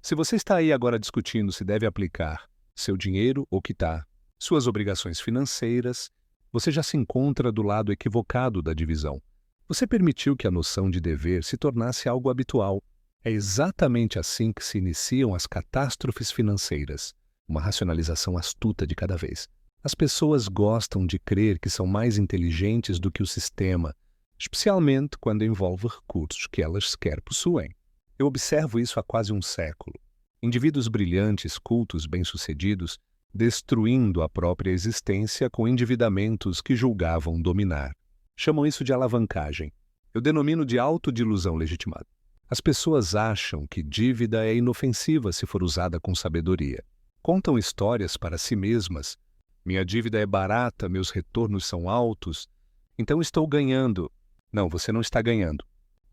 Se você está aí agora discutindo se deve aplicar seu dinheiro ou quitar suas obrigações financeiras, você já se encontra do lado equivocado da divisão. Você permitiu que a noção de dever se tornasse algo habitual. É exatamente assim que se iniciam as catástrofes financeiras, uma racionalização astuta de cada vez. As pessoas gostam de crer que são mais inteligentes do que o sistema, especialmente quando envolve recursos que elas sequer possuem. Eu observo isso há quase um século. Indivíduos brilhantes, cultos, bem-sucedidos, destruindo a própria existência com endividamentos que julgavam dominar. Chamam isso de alavancagem. Eu denomino de autodilusão legitimada. As pessoas acham que dívida é inofensiva se for usada com sabedoria. Contam histórias para si mesmas. Minha dívida é barata, meus retornos são altos, então estou ganhando. Não, você não está ganhando.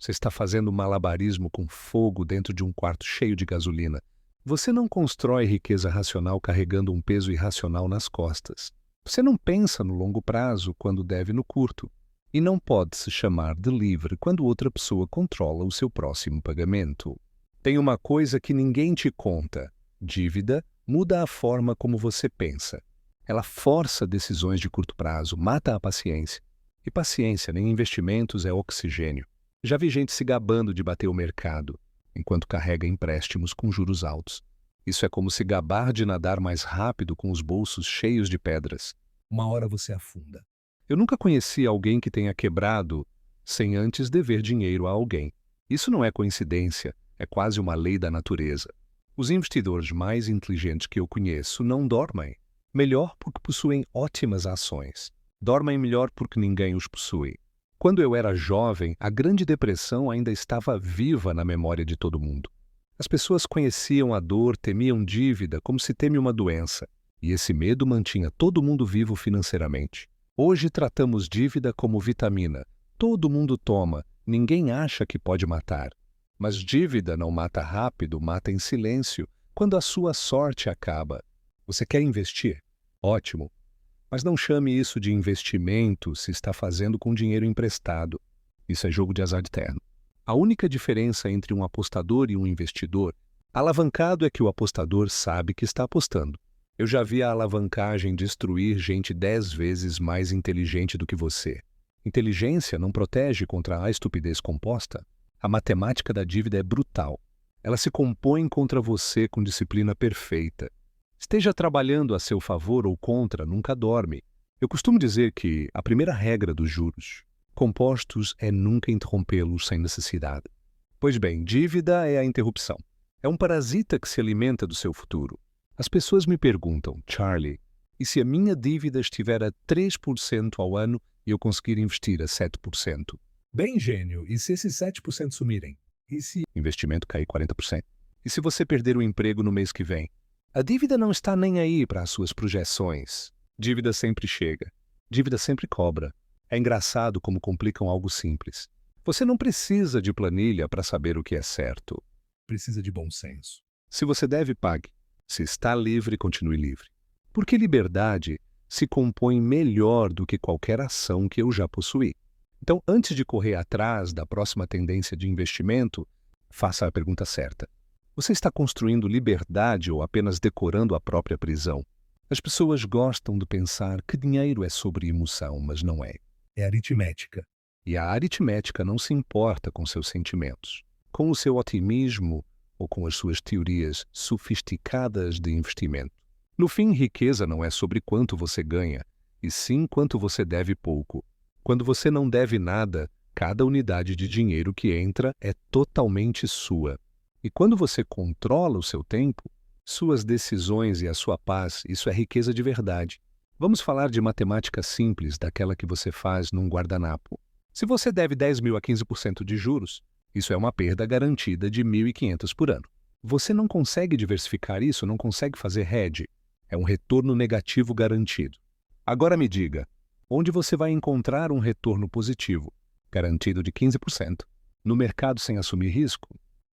Você está fazendo malabarismo com fogo dentro de um quarto cheio de gasolina. Você não constrói riqueza racional carregando um peso irracional nas costas. Você não pensa no longo prazo quando deve no curto. E não pode se chamar de livre quando outra pessoa controla o seu próximo pagamento. Tem uma coisa que ninguém te conta. Dívida muda a forma como você pensa. Ela força decisões de curto prazo, mata a paciência. E paciência, nem investimentos, é oxigênio. Já vi gente se gabando de bater o mercado, enquanto carrega empréstimos com juros altos. Isso é como se gabar de nadar mais rápido com os bolsos cheios de pedras. Uma hora você afunda. Eu nunca conheci alguém que tenha quebrado sem antes dever dinheiro a alguém. Isso não é coincidência, é quase uma lei da natureza. Os investidores mais inteligentes que eu conheço não dormem. Melhor porque possuem ótimas ações. Dormem melhor porque ninguém os possui. Quando eu era jovem, a Grande Depressão ainda estava viva na memória de todo mundo. As pessoas conheciam a dor, temiam dívida, como se teme uma doença. E esse medo mantinha todo mundo vivo financeiramente. Hoje tratamos dívida como vitamina. Todo mundo toma, ninguém acha que pode matar. Mas dívida não mata rápido, mata em silêncio, quando a sua sorte acaba. Você quer investir? Ótimo. Mas não chame isso de investimento se está fazendo com dinheiro emprestado. Isso é jogo de azar eterno. A única diferença entre um apostador e um investidor, alavancado é que o apostador sabe que está apostando. Eu já vi a alavancagem destruir gente 10 vezes mais inteligente do que você. Inteligência não protege contra a estupidez composta. A matemática da dívida é brutal. Ela se compõe contra você com disciplina perfeita. Esteja trabalhando a seu favor ou contra, nunca dorme. Eu costumo dizer que a primeira regra dos juros compostos é nunca interrompê-los sem necessidade. Pois bem, dívida é a interrupção. É um parasita que se alimenta do seu futuro. As pessoas me perguntam, Charlie, e se a minha dívida estiver a 3% ao ano e eu conseguir investir a 7%? Bem, gênio, e se esses 7% sumirem? E se o investimento cair 40%? E se você perder o emprego no mês que vem? A dívida não está nem aí para as suas projeções. Dívida sempre chega. Dívida sempre cobra. É engraçado como complicam algo simples. Você não precisa de planilha para saber o que é certo. Precisa de bom senso. Se você deve, pague. Se está livre, continue livre. Porque liberdade se compõe melhor do que qualquer ação que eu já possuí. Então, antes de correr atrás da próxima tendência de investimento, faça a pergunta certa. Você está construindo liberdade ou apenas decorando a própria prisão? As pessoas gostam de pensar que dinheiro é sobre emoção, mas não é. É aritmética. E a aritmética não se importa com seus sentimentos, com o seu otimismo ou com as suas teorias sofisticadas de investimento. No fim, riqueza não é sobre quanto você ganha, e sim quanto você deve pouco. Quando você não deve nada, cada unidade de dinheiro que entra é totalmente sua. E quando você controla o seu tempo, suas decisões e a sua paz, isso é riqueza de verdade. Vamos falar de matemática simples, daquela que você faz num guardanapo. Se você deve 10 mil a 15% de juros, isso é uma perda garantida de 1.500 por ano. Você não consegue diversificar isso, não consegue fazer hedge. É um retorno negativo garantido. Agora me diga, onde você vai encontrar um retorno positivo, garantido de 15%, no mercado sem assumir risco?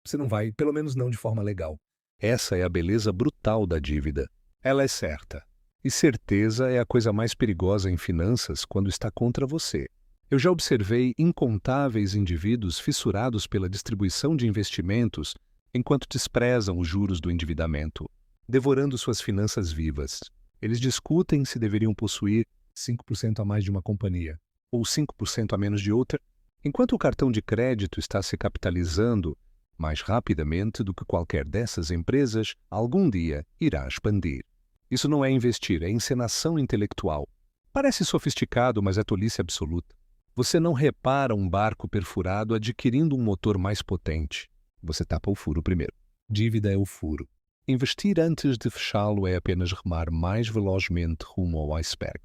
Você não vai, pelo menos não de forma legal. Essa é a beleza brutal da dívida. Ela é certa. E certeza é a coisa mais perigosa em finanças quando está contra você. Eu já observei incontáveis indivíduos fissurados pela distribuição de investimentos enquanto desprezam os juros do endividamento, devorando suas finanças vivas. Eles discutem se deveriam possuir 5% a mais de uma companhia ou 5% a menos de outra, enquanto o cartão de crédito está se capitalizando mais rapidamente do que qualquer dessas empresas, algum dia irá expandir. Isso não é investir, é encenação intelectual. Parece sofisticado, mas é tolice absoluta. Você não repara um barco perfurado adquirindo um motor mais potente. Você tapa o furo primeiro. Dívida é o furo. Investir antes de fechá-lo é apenas remar mais velozmente rumo ao iceberg.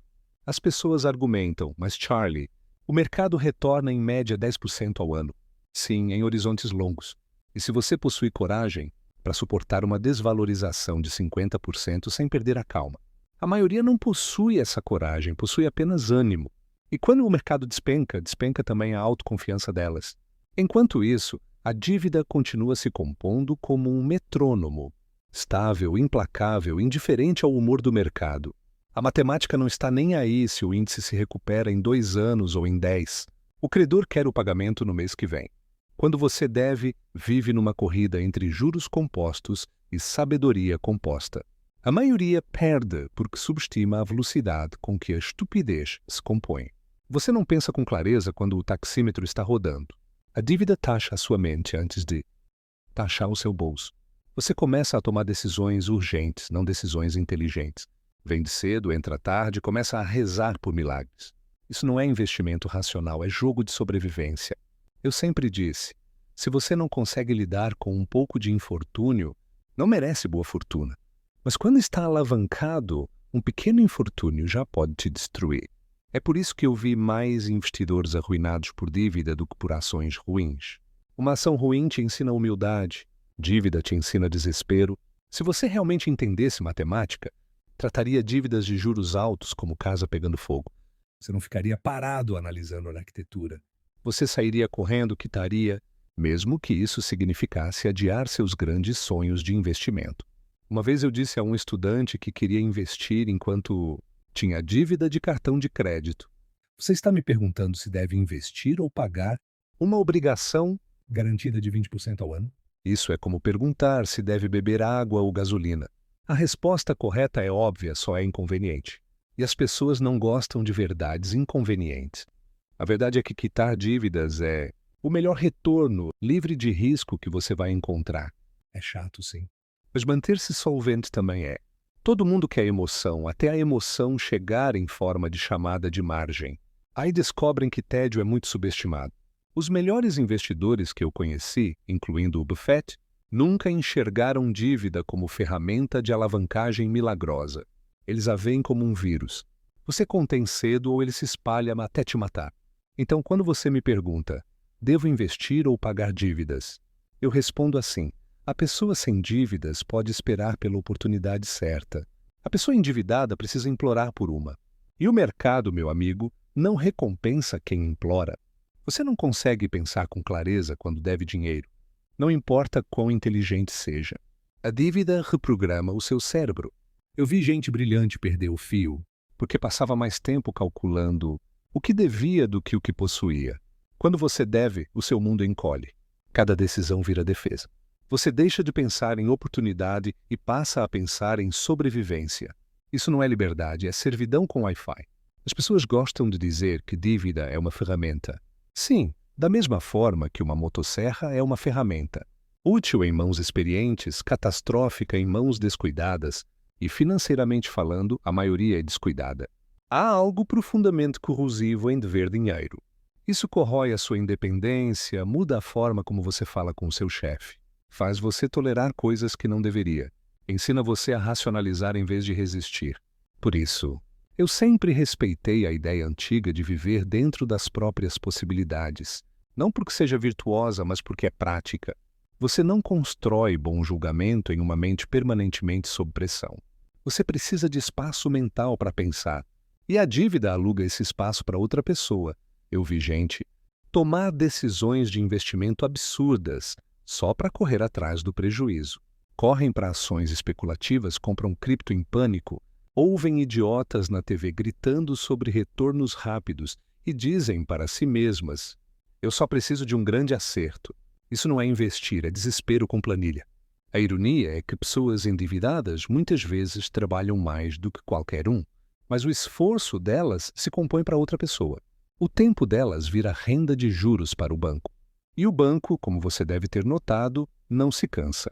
As pessoas argumentam, mas Charlie, o mercado retorna em média 10% ao ano. Sim, em horizontes longos. E se você possui coragem para suportar uma desvalorização de 50% sem perder a calma. A maioria não possui essa coragem, possui apenas ânimo. E quando o mercado despenca, despenca também a autoconfiança delas. Enquanto isso, a dívida continua se compondo como um metrônomo, estável, implacável, indiferente ao humor do mercado. A matemática não está nem aí se o índice se recupera em 2 anos ou em 10. O credor quer o pagamento no mês que vem. Quando você deve, vive numa corrida entre juros compostos e sabedoria composta. A maioria perde porque subestima a velocidade com que a estupidez se compõe. Você não pensa com clareza quando o taxímetro está rodando. A dívida taxa a sua mente antes de taxar o seu bolso. Você começa a tomar decisões urgentes, não decisões inteligentes. Vem de cedo, entra tarde, começa a rezar por milagres. Isso não é investimento racional, é jogo de sobrevivência. Eu sempre disse, se você não consegue lidar com um pouco de infortúnio, não merece boa fortuna. Mas quando está alavancado, um pequeno infortúnio já pode te destruir. É por isso que eu vi mais investidores arruinados por dívida do que por ações ruins. Uma ação ruim te ensina humildade, dívida te ensina desespero. Se você realmente entendesse matemática, trataria dívidas de juros altos como casa pegando fogo. Você não ficaria parado analisando a arquitetura. Você sairia correndo, quitaria, mesmo que isso significasse adiar seus grandes sonhos de investimento. Uma vez eu disse a um estudante que queria investir enquanto tinha dívida de cartão de crédito. Você está me perguntando se deve investir ou pagar uma obrigação garantida de 20% ao ano? Isso é como perguntar se deve beber água ou gasolina. A resposta correta é óbvia, só é inconveniente. E as pessoas não gostam de verdades inconvenientes. A verdade é que quitar dívidas é o melhor retorno livre de risco que você vai encontrar. É chato, sim. Mas manter-se solvente também é. Todo mundo quer emoção, até a emoção chegar em forma de chamada de margem. Aí descobrem que tédio é muito subestimado. Os melhores investidores que eu conheci, incluindo o Buffett, nunca enxergaram dívida como ferramenta de alavancagem milagrosa. Eles a veem como um vírus. Você contém cedo ou ele se espalha até te matar. Então, quando você me pergunta, devo investir ou pagar dívidas? Eu respondo assim, a pessoa sem dívidas pode esperar pela oportunidade certa. A pessoa endividada precisa implorar por uma. E o mercado, meu amigo, não recompensa quem implora. Você não consegue pensar com clareza quando deve dinheiro. Não importa quão inteligente seja. A dívida reprograma o seu cérebro. Eu vi gente brilhante perder o fio porque passava mais tempo calculando o que devia do que o que possuía. Quando você deve, o seu mundo encolhe. Cada decisão vira defesa. Você deixa de pensar em oportunidade e passa a pensar em sobrevivência. Isso não é liberdade, é servidão com Wi-Fi. As pessoas gostam de dizer que dívida é uma ferramenta. Sim, da mesma forma que uma motosserra é uma ferramenta. Útil em mãos experientes, catastrófica em mãos descuidadas e, financeiramente falando, a maioria é descuidada. Há algo profundamente corrosivo em dever dinheiro. Isso corrói a sua independência, muda a forma como você fala com o seu chefe. Faz você tolerar coisas que não deveria. Ensina você a racionalizar em vez de resistir. Por isso, eu sempre respeitei a ideia antiga de viver dentro das próprias possibilidades. Não porque seja virtuosa, mas porque é prática. Você não constrói bom julgamento em uma mente permanentemente sob pressão. Você precisa de espaço mental para pensar. E a dívida aluga esse espaço para outra pessoa. Eu vi gente tomar decisões de investimento absurdas só para correr atrás do prejuízo. Correm para ações especulativas, compram cripto em pânico, ouvem idiotas na TV gritando sobre retornos rápidos e dizem para si mesmas: eu só preciso de um grande acerto. Isso não é investir, é desespero com planilha. A ironia é que pessoas endividadas muitas vezes trabalham mais do que qualquer um, mas o esforço delas se compõe para outra pessoa. O tempo delas vira renda de juros para o banco. E o banco, como você deve ter notado, não se cansa.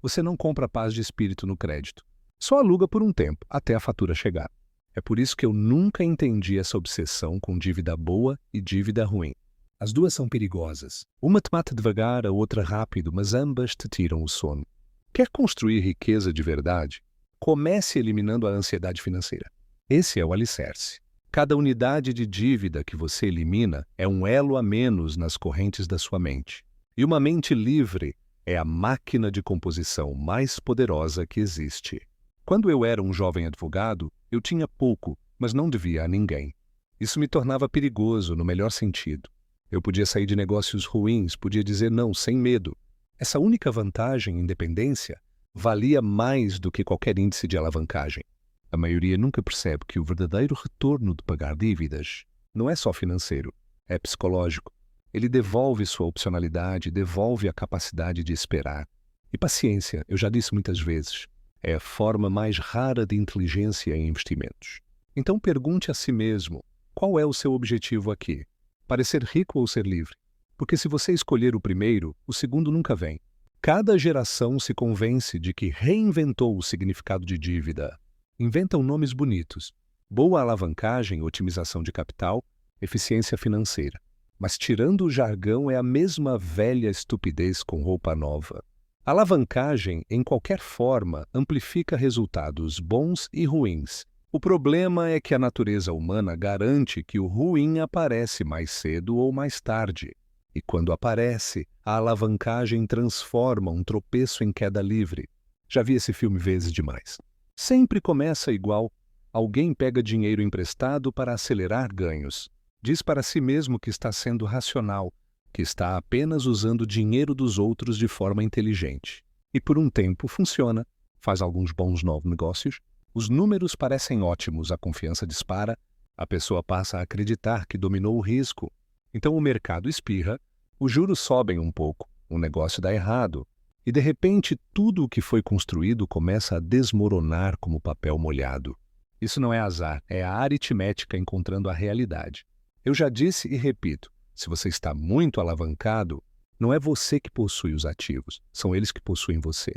Você não compra paz de espírito no crédito. Só aluga por um tempo, até a fatura chegar. É por isso que eu nunca entendi essa obsessão com dívida boa e dívida ruim. As duas são perigosas. Uma te mata devagar, a outra rápido, mas ambas te tiram o sono. Quer construir riqueza de verdade? Comece eliminando a ansiedade financeira. Esse é o alicerce. Cada unidade de dívida que você elimina é um elo a menos nas correntes da sua mente. E uma mente livre é a máquina de composição mais poderosa que existe. Quando eu era um jovem advogado, eu tinha pouco, mas não devia a ninguém. Isso me tornava perigoso no melhor sentido. Eu podia sair de negócios ruins, podia dizer não sem medo. Essa única vantagem, independência, valia mais do que qualquer índice de alavancagem. A maioria nunca percebe que o verdadeiro retorno de pagar dívidas não é só financeiro, é psicológico. Ele devolve sua opcionalidade, devolve a capacidade de esperar. E paciência, eu já disse muitas vezes, é a forma mais rara de inteligência em investimentos. Então pergunte a si mesmo, qual é o seu objetivo aqui? Parecer rico ou ser livre? Porque se você escolher o primeiro, o segundo nunca vem. Cada geração se convence de que reinventou o significado de dívida. Inventam nomes bonitos. Boa alavancagem, otimização de capital, eficiência financeira. Mas tirando o jargão é a mesma velha estupidez com roupa nova. Alavancagem, em qualquer forma, amplifica resultados bons e ruins. O problema é que a natureza humana garante que o ruim aparece mais cedo ou mais tarde. E quando aparece, a alavancagem transforma um tropeço em queda livre. Já vi esse filme vezes demais. Sempre começa igual. Alguém pega dinheiro emprestado para acelerar ganhos. Diz para si mesmo que está sendo racional, que está apenas usando dinheiro dos outros de forma inteligente. E por um tempo funciona. Faz alguns bons novos negócios. Os números parecem ótimos, a confiança dispara. A pessoa passa a acreditar que dominou o risco. Então o mercado espirra, os juros sobem um pouco, o negócio dá errado. E de repente tudo o que foi construído começa a desmoronar como papel molhado. Isso não é azar, é a aritmética encontrando a realidade. Eu já disse e repito, se você está muito alavancado, não é você que possui os ativos, são eles que possuem você.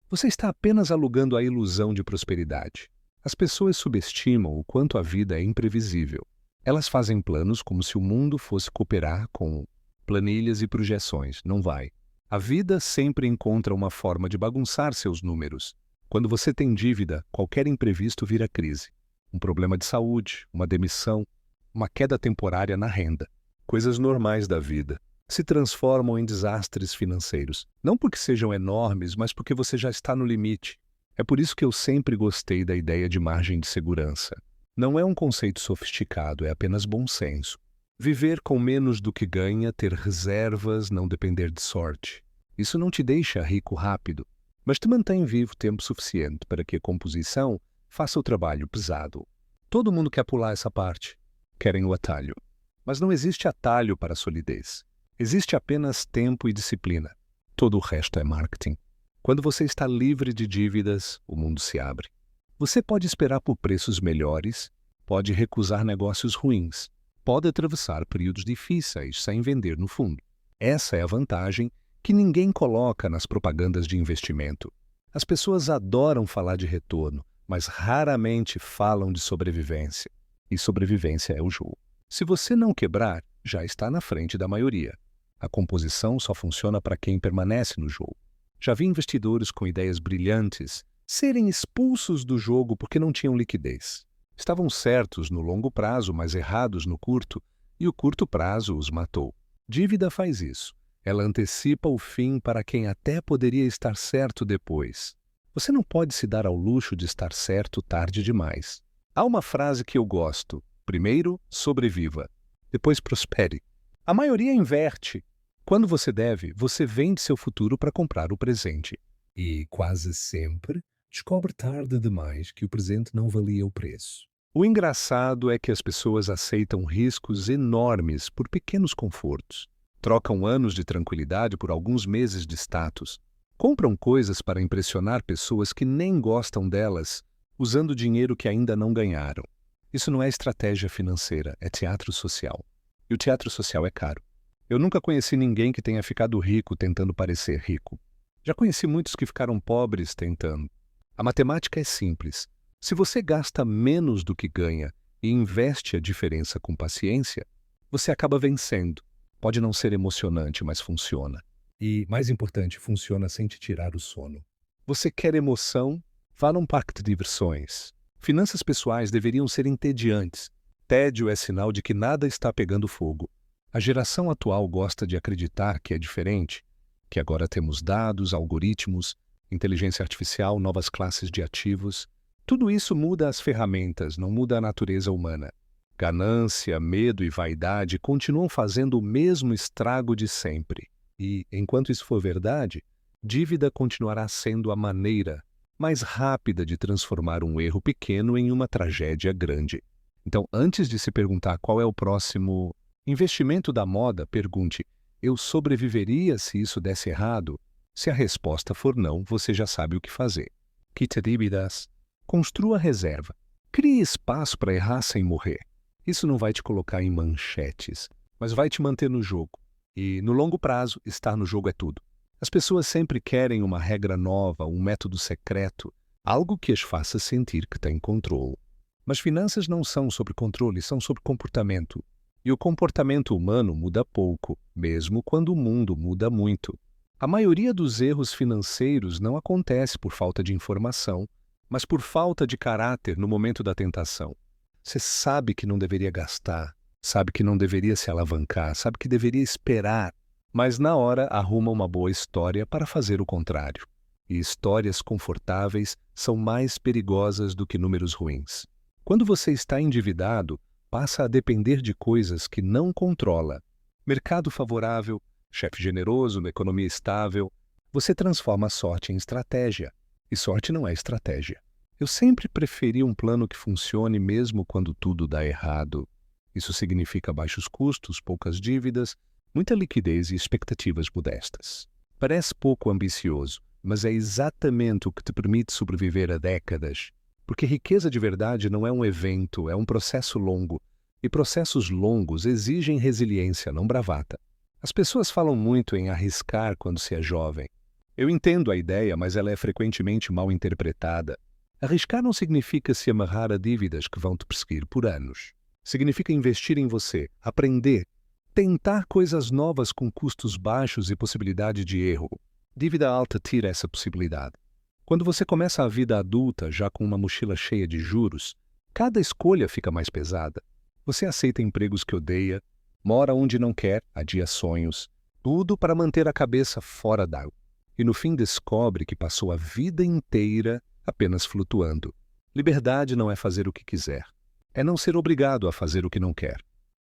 Você está apenas alugando a ilusão de prosperidade. As pessoas subestimam o quanto a vida é imprevisível. Elas fazem planos como se o mundo fosse cooperar com planilhas e projeções. Não vai. A vida sempre encontra uma forma de bagunçar seus números. Quando você tem dívida, qualquer imprevisto vira crise. Um problema de saúde, uma demissão, uma queda temporária na renda. Coisas normais da vida se transformam em desastres financeiros. Não porque sejam enormes, mas porque você já está no limite. É por isso que eu sempre gostei da ideia de margem de segurança. Não é um conceito sofisticado, é apenas bom senso. Viver com menos do que ganha, ter reservas, não depender de sorte. Isso não te deixa rico rápido, mas te mantém vivo tempo suficiente para que a composição faça o trabalho pesado. Todo mundo quer pular essa parte. Querem o atalho. Mas não existe atalho para a solidez. Existe apenas tempo e disciplina. Todo o resto é marketing. Quando você está livre de dívidas, o mundo se abre. Você pode esperar por preços melhores, pode recusar negócios ruins, pode atravessar períodos difíceis sem vender no fundo. Essa é a vantagem que ninguém coloca nas propagandas de investimento. As pessoas adoram falar de retorno, mas raramente falam de sobrevivência. E sobrevivência é o jogo. Se você não quebrar, já está na frente da maioria. A composição só funciona para quem permanece no jogo. Já vi investidores com ideias brilhantes serem expulsos do jogo porque não tinham liquidez. Estavam certos no longo prazo, mas errados no curto, e o curto prazo os matou. Dívida faz isso. Ela antecipa o fim para quem até poderia estar certo depois. Você não pode se dar ao luxo de estar certo tarde demais. Há uma frase que eu gosto. Primeiro, sobreviva. Depois, prospere. A maioria inverte. Quando você deve, você vende seu futuro para comprar o presente. E, quase sempre, descobre tarde demais que o presente não valia o preço. O engraçado é que as pessoas aceitam riscos enormes por pequenos confortos. Trocam anos de tranquilidade por alguns meses de status. Compram coisas para impressionar pessoas que nem gostam delas, usando dinheiro que ainda não ganharam. Isso não é estratégia financeira, é teatro social. E o teatro social é caro. Eu nunca conheci ninguém que tenha ficado rico tentando parecer rico. Já conheci muitos que ficaram pobres tentando. A matemática é simples. Se você gasta menos do que ganha e investe a diferença com paciência, você acaba vencendo. Pode não ser emocionante, mas funciona. E, mais importante, funciona sem te tirar o sono. Você quer emoção? Vá num parque de diversões. Finanças pessoais deveriam ser entediantes. Tédio é sinal de que nada está pegando fogo. A geração atual gosta de acreditar que é diferente, que agora temos dados, algoritmos, inteligência artificial, novas classes de ativos. Tudo isso muda as ferramentas, não muda a natureza humana. Ganância, medo e vaidade continuam fazendo o mesmo estrago de sempre. E, enquanto isso for verdade, dívida continuará sendo a maneira mais rápida de transformar um erro pequeno em uma tragédia grande. Então, antes de se perguntar qual é o próximo investimento da moda, pergunte: eu sobreviveria se isso desse errado? Se a resposta for não, você já sabe o que fazer. Quite dívidas. Construa reserva. Crie espaço para errar sem morrer. Isso não vai te colocar em manchetes, mas vai te manter no jogo. E, no longo prazo, estar no jogo é tudo. As pessoas sempre querem uma regra nova, um método secreto, algo que as faça sentir que têm controle. Mas finanças não são sobre controle, são sobre comportamento. E o comportamento humano muda pouco, mesmo quando o mundo muda muito. A maioria dos erros financeiros não acontece por falta de informação, mas por falta de caráter no momento da tentação. Você sabe que não deveria gastar, sabe que não deveria se alavancar, sabe que deveria esperar, mas na hora arruma uma boa história para fazer o contrário. E histórias confortáveis são mais perigosas do que números ruins. Quando você está endividado, passa a depender de coisas que não controla. Mercado favorável, chefe generoso, uma economia estável. Você transforma a sorte em estratégia. E sorte não é estratégia. Eu sempre preferi um plano que funcione mesmo quando tudo dá errado. Isso significa baixos custos, poucas dívidas, muita liquidez e expectativas modestas. Parece pouco ambicioso, mas é exatamente o que te permite sobreviver a décadas. Porque riqueza de verdade não é um evento, é um processo longo. E processos longos exigem resiliência, não bravata. As pessoas falam muito em arriscar quando se é jovem. Eu entendo a ideia, mas ela é frequentemente mal interpretada. Arriscar não significa se amarrar a dívidas que vão te perseguir por anos. Significa investir em você, aprender, tentar coisas novas com custos baixos e possibilidade de erro. Dívida alta tira essa possibilidade. Quando você começa a vida adulta já com uma mochila cheia de juros, cada escolha fica mais pesada. Você aceita empregos que odeia, mora onde não quer, adia sonhos, tudo para manter a cabeça fora d'água. E no fim descobre que passou a vida inteira apenas flutuando. Liberdade não é fazer o que quiser. É não ser obrigado a fazer o que não quer.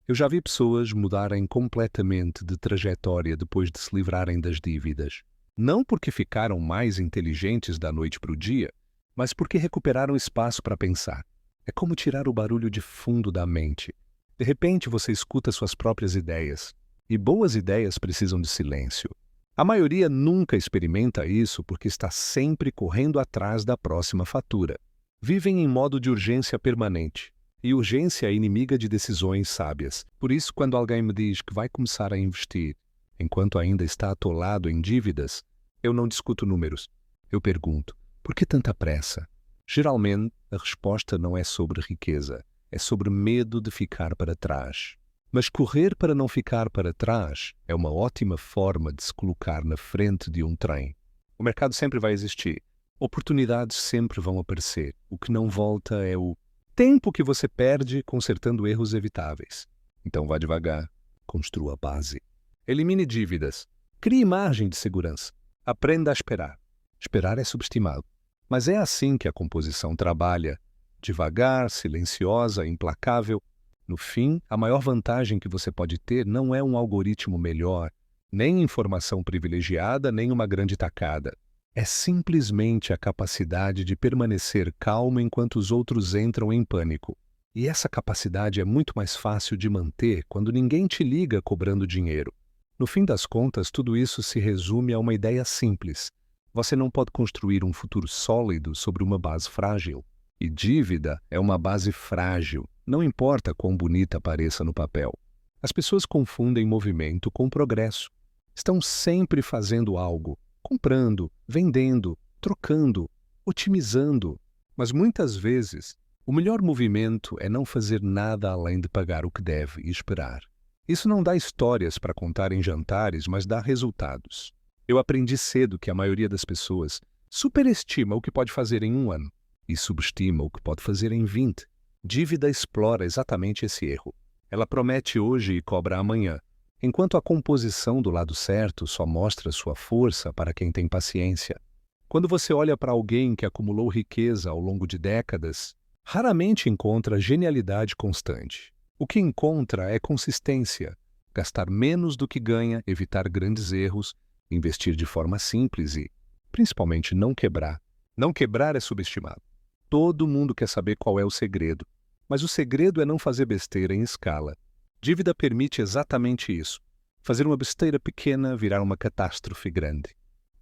Eu já vi pessoas mudarem completamente de trajetória depois de se livrarem das dívidas. Não porque ficaram mais inteligentes da noite para o dia, mas porque recuperaram espaço para pensar. É como tirar o barulho de fundo da mente. De repente você escuta suas próprias ideias. E boas ideias precisam de silêncio. A maioria nunca experimenta isso porque está sempre correndo atrás da próxima fatura. Vivem em modo de urgência permanente. E urgência é inimiga de decisões sábias. Por isso, quando alguém me diz que vai começar a investir, enquanto ainda está atolado em dívidas, eu não discuto números. Eu pergunto, por que tanta pressa? Geralmente, a resposta não é sobre riqueza, é sobre medo de ficar para trás. Mas correr para não ficar para trás é uma ótima forma de se colocar na frente de um trem. O mercado sempre vai existir. Oportunidades sempre vão aparecer. O que não volta é o tempo que você perde consertando erros evitáveis. Então vá devagar. Construa a base. Elimine dívidas. Crie margem de segurança. Aprenda a esperar. Esperar é subestimado. Mas é assim que a composição trabalha. Devagar, silenciosa, implacável. No fim, a maior vantagem que você pode ter não é um algoritmo melhor, nem informação privilegiada, nem uma grande tacada. É simplesmente a capacidade de permanecer calmo enquanto os outros entram em pânico. E essa capacidade é muito mais fácil de manter quando ninguém te liga cobrando dinheiro. No fim das contas, tudo isso se resume a uma ideia simples. Você não pode construir um futuro sólido sobre uma base frágil. E dívida é uma base frágil, não importa quão bonita pareça no papel. As pessoas confundem movimento com progresso. Estão sempre fazendo algo, comprando, vendendo, trocando, otimizando. Mas muitas vezes, o melhor movimento é não fazer nada além de pagar o que deve e esperar. Isso não dá histórias para contar em jantares, mas dá resultados. Eu aprendi cedo que a maioria das pessoas superestima o que pode fazer em 1 ano e subestima o que pode fazer em 20. Dívida explora exatamente esse erro. Ela promete hoje e cobra amanhã, enquanto a composição do lado certo só mostra sua força para quem tem paciência. Quando você olha para alguém que acumulou riqueza ao longo de décadas, raramente encontra genialidade constante. O que encontra é consistência, gastar menos do que ganha, evitar grandes erros, investir de forma simples e, principalmente, não quebrar. Não quebrar é subestimado. Todo mundo quer saber qual é o segredo, mas o segredo é não fazer besteira em escala. Dívida permite exatamente isso, fazer uma besteira pequena virar uma catástrofe grande.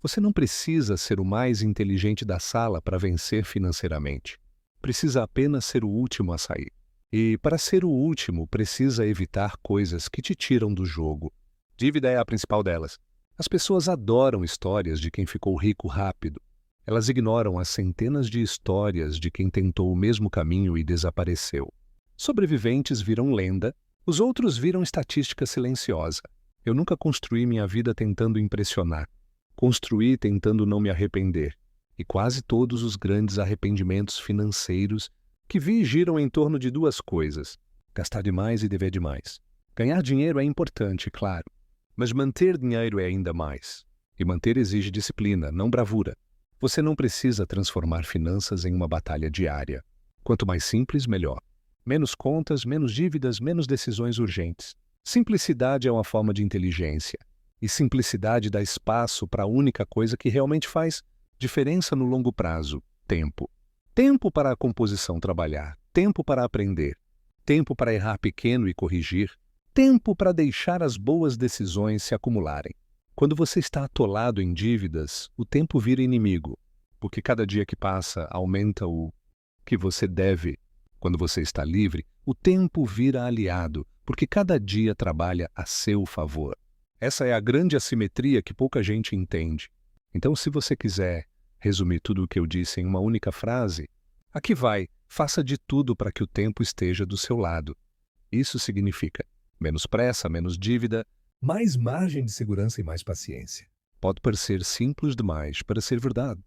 Você não precisa ser o mais inteligente da sala para vencer financeiramente. Precisa apenas ser o último a sair. E, para ser o último, precisa evitar coisas que te tiram do jogo. Dívida é a principal delas. As pessoas adoram histórias de quem ficou rico rápido. Elas ignoram as centenas de histórias de quem tentou o mesmo caminho e desapareceu. Sobreviventes viram lenda, os outros viram estatística silenciosa. Eu nunca construí minha vida tentando impressionar. Construí tentando não me arrepender. E quase todos os grandes arrependimentos financeiros que vi giram em torno de 2 coisas: gastar demais e dever demais. Ganhar dinheiro é importante, claro, mas manter dinheiro é ainda mais. E manter exige disciplina, não bravura. Você não precisa transformar finanças em uma batalha diária. Quanto mais simples, melhor. Menos contas, menos dívidas, menos decisões urgentes. Simplicidade é uma forma de inteligência. E simplicidade dá espaço para a única coisa que realmente faz diferença no longo prazo: tempo. Tempo para a composição trabalhar, tempo para aprender, tempo para errar pequeno e corrigir, tempo para deixar as boas decisões se acumularem. Quando você está atolado em dívidas, o tempo vira inimigo, porque cada dia que passa aumenta o que você deve. Quando você está livre, o tempo vira aliado, porque cada dia trabalha a seu favor. Essa é a grande assimetria que pouca gente entende. Então, se você quiser resumir tudo o que eu disse em uma única frase, aqui vai: faça de tudo para que o tempo esteja do seu lado. Isso significa menos pressa, menos dívida, mais margem de segurança e mais paciência. Pode parecer simples demais para ser verdade,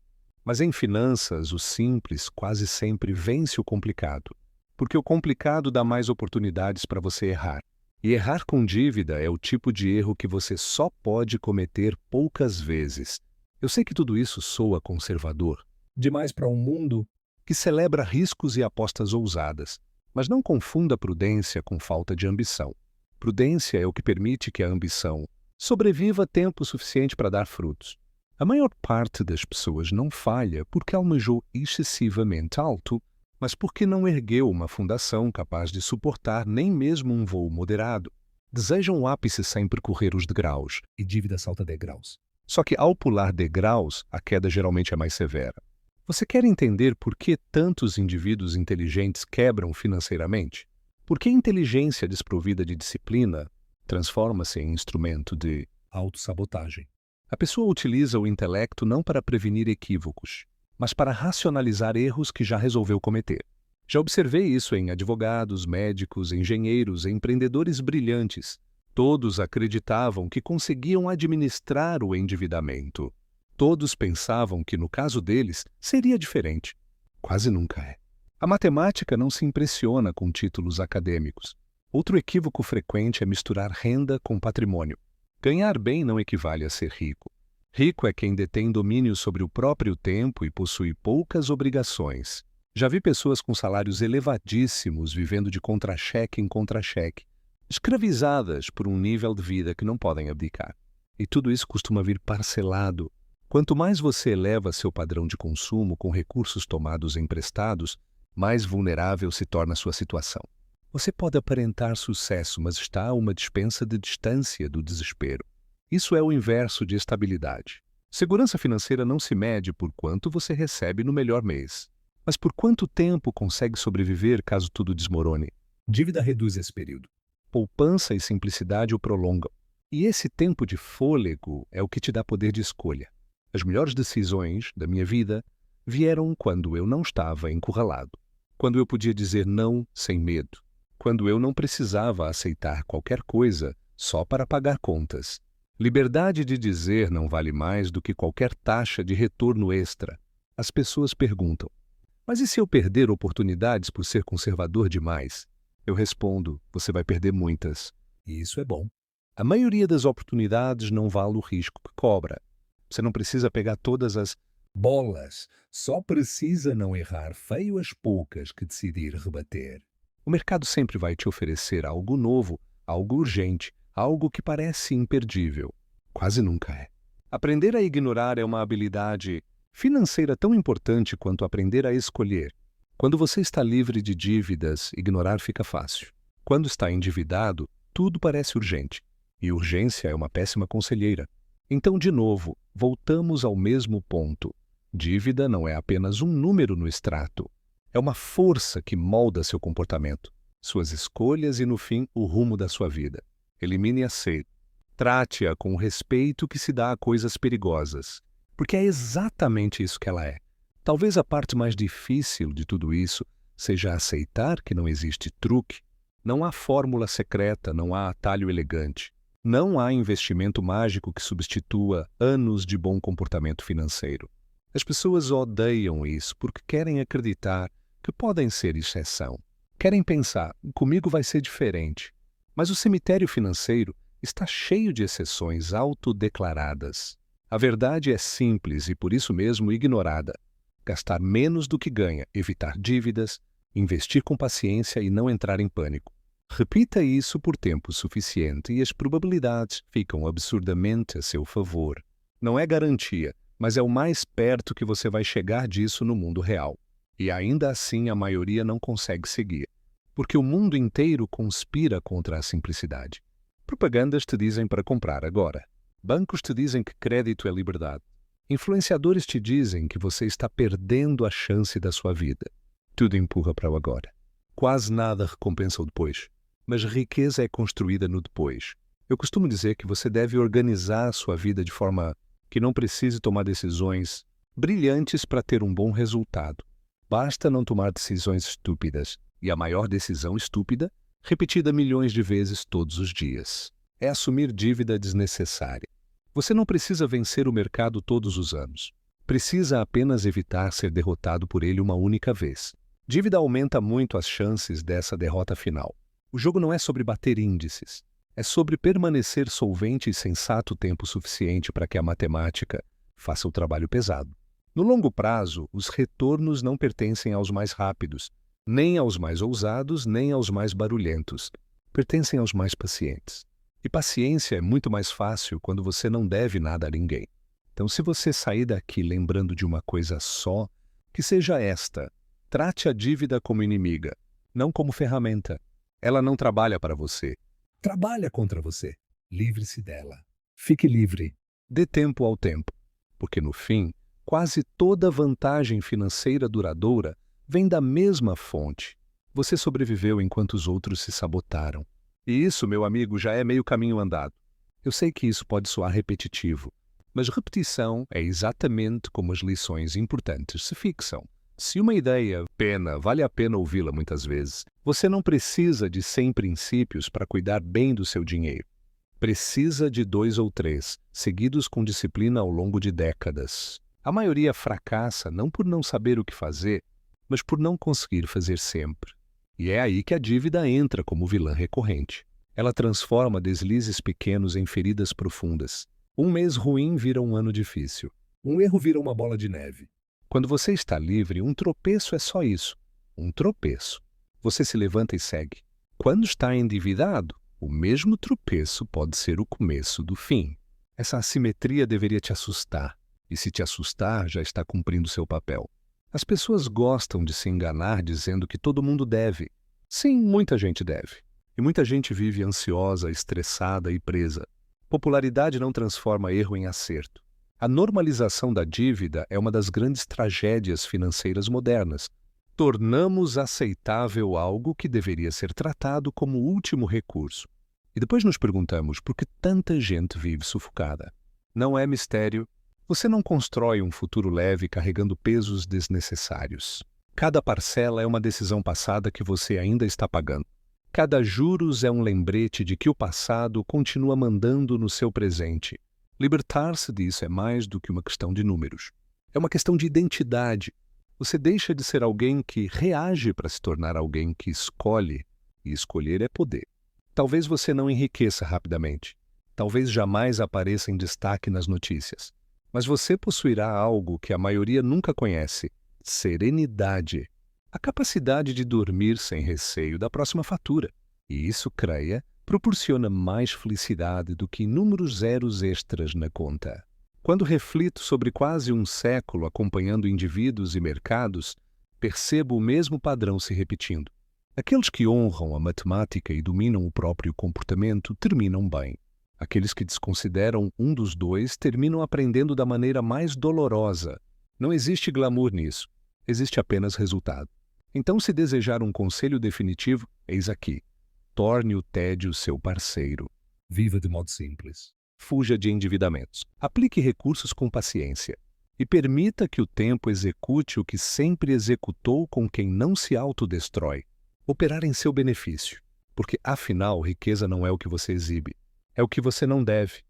mas em finanças o simples quase sempre vence o complicado, porque o complicado dá mais oportunidades para você errar. E errar com dívida é o tipo de erro que você só pode cometer poucas vezes. Eu sei que tudo isso soa conservador, demais para um mundo que celebra riscos e apostas ousadas, mas não confunda prudência com falta de ambição. Prudência é o que permite que a ambição sobreviva tempo suficiente para dar frutos. A maior parte das pessoas não falha porque almejou excessivamente alto, mas porque não ergueu uma fundação capaz de suportar nem mesmo um voo moderado. Desejam o ápice sem percorrer os degraus, e dívida salta degraus. Só que ao pular degraus, a queda geralmente é mais severa. Você quer entender por que tantos indivíduos inteligentes quebram financeiramente? Por que a inteligência desprovida de disciplina transforma-se em instrumento de autossabotagem? A pessoa utiliza o intelecto não para prevenir equívocos, mas para racionalizar erros que já resolveu cometer. Já observei isso em advogados, médicos, engenheiros, empreendedores brilhantes. Todos acreditavam que conseguiam administrar o endividamento. Todos pensavam que, no caso deles, seria diferente. Quase nunca é. A matemática não se impressiona com títulos acadêmicos. Outro equívoco frequente é misturar renda com patrimônio. Ganhar bem não equivale a ser rico. Rico é quem detém domínio sobre o próprio tempo e possui poucas obrigações. Já vi pessoas com salários elevadíssimos vivendo de contra-cheque em contra-cheque, escravizadas por um nível de vida que não podem abdicar. E tudo isso costuma vir parcelado. Quanto mais você eleva seu padrão de consumo com recursos tomados emprestados, mais vulnerável se torna a sua situação. Você pode aparentar sucesso, mas está a uma dispensa de distância do desespero. Isso é o inverso de estabilidade. Segurança financeira não se mede por quanto você recebe no melhor mês, mas por quanto tempo consegue sobreviver caso tudo desmorone. Dívida reduz esse período. Poupança e simplicidade o prolongam. E esse tempo de fôlego é o que te dá poder de escolha. As melhores decisões da minha vida vieram quando eu não estava encurralado, quando eu podia dizer não sem medo, quando eu não precisava aceitar qualquer coisa só para pagar contas. Liberdade de dizer não vale mais do que qualquer taxa de retorno extra. As pessoas perguntam, mas e se eu perder oportunidades por ser conservador demais? Eu respondo, você vai perder muitas. E isso é bom. A maioria das oportunidades não vale o risco que cobra. Você não precisa pegar todas as bolas, só precisa não errar feio as poucas que decidir rebater. O mercado sempre vai te oferecer algo novo, algo urgente, algo que parece imperdível. Quase nunca é. Aprender a ignorar é uma habilidade financeira tão importante quanto aprender a escolher. Quando você está livre de dívidas, ignorar fica fácil. Quando está endividado, tudo parece urgente. E urgência é uma péssima conselheira. Então, de novo, voltamos ao mesmo ponto. Dívida não é apenas um número no extrato. É uma força que molda seu comportamento, suas escolhas e, no fim, o rumo da sua vida. Elimine-a cedo. Trate-a com o respeito que se dá a coisas perigosas, porque é exatamente isso que ela é. Talvez a parte mais difícil de tudo isso seja aceitar que não existe truque, não há fórmula secreta, não há atalho elegante, não há investimento mágico que substitua anos de bom comportamento financeiro. As pessoas odeiam isso porque querem acreditar que podem ser exceção. Querem pensar, comigo vai ser diferente. Mas o cemitério financeiro está cheio de exceções autodeclaradas. A verdade é simples e, por isso mesmo, ignorada. Gastar menos do que ganha, evitar dívidas, investir com paciência e não entrar em pânico. Repita isso por tempo suficiente e as probabilidades ficam absurdamente a seu favor. Não é garantia, mas é o mais perto que você vai chegar disso no mundo real. E ainda assim a maioria não consegue seguir. Porque o mundo inteiro conspira contra a simplicidade. Propagandas te dizem para comprar agora. Bancos te dizem que crédito é liberdade. Influenciadores te dizem que você está perdendo a chance da sua vida. Tudo empurra para o agora. Quase nada recompensa o depois. Mas riqueza é construída no depois. Eu costumo dizer que você deve organizar a sua vida de forma que não precise tomar decisões brilhantes para ter um bom resultado. Basta não tomar decisões estúpidas. E a maior decisão estúpida, repetida milhões de vezes todos os dias, é assumir dívida desnecessária. Você não precisa vencer o mercado todos os anos. Precisa apenas evitar ser derrotado por ele uma única vez. Dívida aumenta muito as chances dessa derrota final. O jogo não é sobre bater índices. É sobre permanecer solvente e sensato o tempo suficiente para que a matemática faça o trabalho pesado. No longo prazo, os retornos não pertencem aos mais rápidos, nem aos mais ousados, nem aos mais barulhentos. Pertencem aos mais pacientes. E paciência é muito mais fácil quando você não deve nada a ninguém. Então, se você sair daqui lembrando de uma coisa só, que seja esta: trate a dívida como inimiga, não como ferramenta. Ela não trabalha para você. Trabalha contra você. Livre-se dela. Fique livre. Dê tempo ao tempo. Porque, no fim, quase toda vantagem financeira duradoura vem da mesma fonte. Você sobreviveu enquanto os outros se sabotaram. E isso, meu amigo, já é meio caminho andado. Eu sei que isso pode soar repetitivo, mas repetição é exatamente como as lições importantes se fixam. Se uma ideia vale a pena ouvi-la muitas vezes, você não precisa de 100 princípios para cuidar bem do seu dinheiro. Precisa de 2 ou 3, seguidos com disciplina ao longo de décadas. A maioria fracassa não por não saber o que fazer, mas por não conseguir fazer sempre. E é aí que a dívida entra como vilã recorrente. Ela transforma deslizes pequenos em feridas profundas. Um mês ruim vira um ano difícil. Um erro vira uma bola de neve. Quando você está livre, um tropeço é só isso. Um tropeço. Você se levanta e segue. Quando está endividado, o mesmo tropeço pode ser o começo do fim. Essa assimetria deveria te assustar. E se te assustar, já está cumprindo seu papel. As pessoas gostam de se enganar dizendo que todo mundo deve. Sim, muita gente deve. E muita gente vive ansiosa, estressada e presa. Popularidade não transforma erro em acerto. A normalização da dívida é uma das grandes tragédias financeiras modernas. Tornamos aceitável algo que deveria ser tratado como último recurso. E depois nos perguntamos por que tanta gente vive sufocada. Não é mistério. Você não constrói um futuro leve carregando pesos desnecessários. Cada parcela é uma decisão passada que você ainda está pagando. Cada juros é um lembrete de que o passado continua mandando no seu presente. Libertar-se disso é mais do que uma questão de números. É uma questão de identidade. Você deixa de ser alguém que reage para se tornar alguém que escolhe, e escolher é poder. Talvez você não enriqueça rapidamente. Talvez jamais apareça em destaque nas notícias. Mas você possuirá algo que a maioria nunca conhece: serenidade. A capacidade de dormir sem receio da próxima fatura. E isso, creia, proporciona mais felicidade do que inúmeros zeros extras na conta. Quando reflito sobre quase um século acompanhando indivíduos e mercados, percebo o mesmo padrão se repetindo. Aqueles que honram a matemática e dominam o próprio comportamento terminam bem. Aqueles que desconsideram um dos dois terminam aprendendo da maneira mais dolorosa. Não existe glamour nisso. Existe apenas resultado. Então, se desejar um conselho definitivo, eis aqui. Torne o tédio seu parceiro. Viva de modo simples. Fuja de endividamentos. Aplique recursos com paciência. E permita que o tempo execute o que sempre executou com quem não se autodestrói. Operar em seu benefício. Porque, afinal, riqueza não é o que você exibe. É o que você não deve.